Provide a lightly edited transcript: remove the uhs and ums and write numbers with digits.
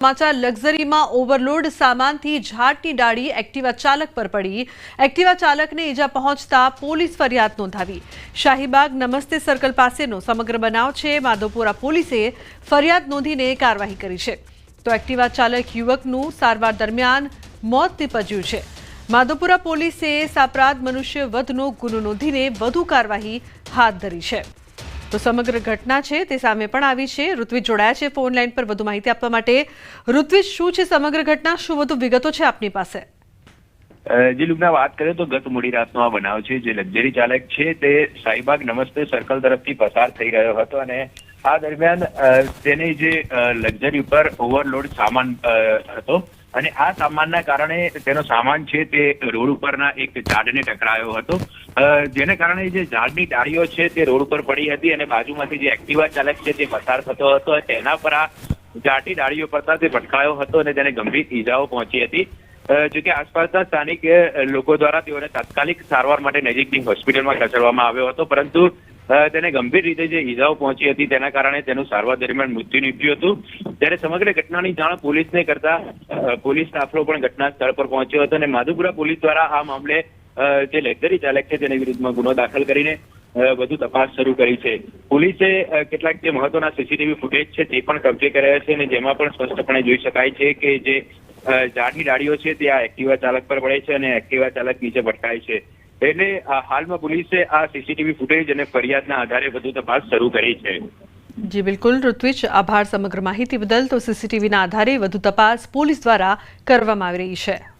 समाचार लग्जरी में ओवरलोड सामान थी झाड़नी डाળી एक्टिवा चालक पर पड़ी। एक्टिवा चालक ने ईजा पहोंचता पोलीस फरियाद नोंधावी। शाहीबाग नमस्ते सर्कल पासेनो समग्र बनाव छे। माधोपुरा पोलीसे फरियाद नोंधीने कार्यवाही करी छे। तो एक्टिवा चालक युवकનું સારવાર દરમિયાન મોત નીપજ્યું છે। માધોપુરા પોલીસે સાપરાધ મનુષ્ય વધનો ગુનો નોંધીને વધુ કાર્યવાહી હાથ ધરી છે। तो समग्र घटना है ते सामे पण आवी छे। ऋत्विज जोड़ाया छे फोन लाइन पर વધુ માહિતી આપવા માટે। ऋत्विज, શું છે સમગ્ર ઘટના, શું વધુ વિગતો છે આપની પાસે? જે લુગના વાત કરીએ તો ગત મોડી રાતનો આ બનાવ છે। જે લક્ઝરી ચાલક છે તે શાહીબાગ નમસ્તે સર્કલ તરફથી પસાર થઈ રહ્યો હતો અને આ દરમિયાન તેની જે લક્ઝરી ઉપર ઓવરલોડ સામાન હતો અને આ સામાનના કારણે તેનો સામાન છે તે રોડ ઉપરના એક ઝાડને ટકરાયો હતો, જેને કારણે જે ઝાડની ડાળીઓ છે તે રોડ ઉપર પડી હતી અને બાજુમાંથી જે એક્ટિવા ચાલક છે તે પસાર થતો હતો તેના પર આ ઝાડની ડાળીઓ પડતા તે ભટકાયો હતો અને તેને ગંભીર ઈજાઓ પહોંચી હતી। જોકે આસપાસના સ્થાનિક લોકો દ્વારા તેઓને તાત્કાલિક સારવાર માટે નજીકની હોસ્પિટલમાં ખસેડવામાં આવ્યો હતો, પરંતુ તેને ગંભીર રીતે જે ઈજાઓ પહોંચી હતી તેના કારણે તેનું સારવાર દરમિયાન મૃત્યુ નીપજ્યું હતું। ત્યારે સમગ્ર ઘટનાની જાણ પોલીસને કરતા પોલીસ કાફલો પણ ઘટના સ્થળ પર પહોંચ્યો હતો અને માધુપુરા પોલીસ દ્વારા આ મામલે જે લક્ઝરી ચાલક છે તેની વિરુદ્ધમાં ગુનો દાખલ કરીને વધુ તપાસ શરૂ કરી છે। પોલીસે કેટલાક જે મહત્વના સીસીટીવી ફૂટેજ છે તે પણ કબજે કર્યા છે અને જેમાં પણ સ્પષ્ટપણે જોઈ શકાય છે કે જે ઝાડની ડાળીઓ છે તે આ એક્ટિવા ચાલક પર પડે છે અને એક્ટિવા ચાલક નીચે ભટકાય છે। એટલે હાલમાં પોલીસે આ સીસીટીવી ફૂટેજ અને ફરિયાદના આધારે વધુ તપાસ શરૂ કરી છે। જી બિલકુલ ઋત્વિજ, આભાર સમગ્ર માહિતી બદલ। તો સીસીટીવીના આધારે વધુ તપાસ પોલીસ દ્વારા કરવામાં આવી રહી છે।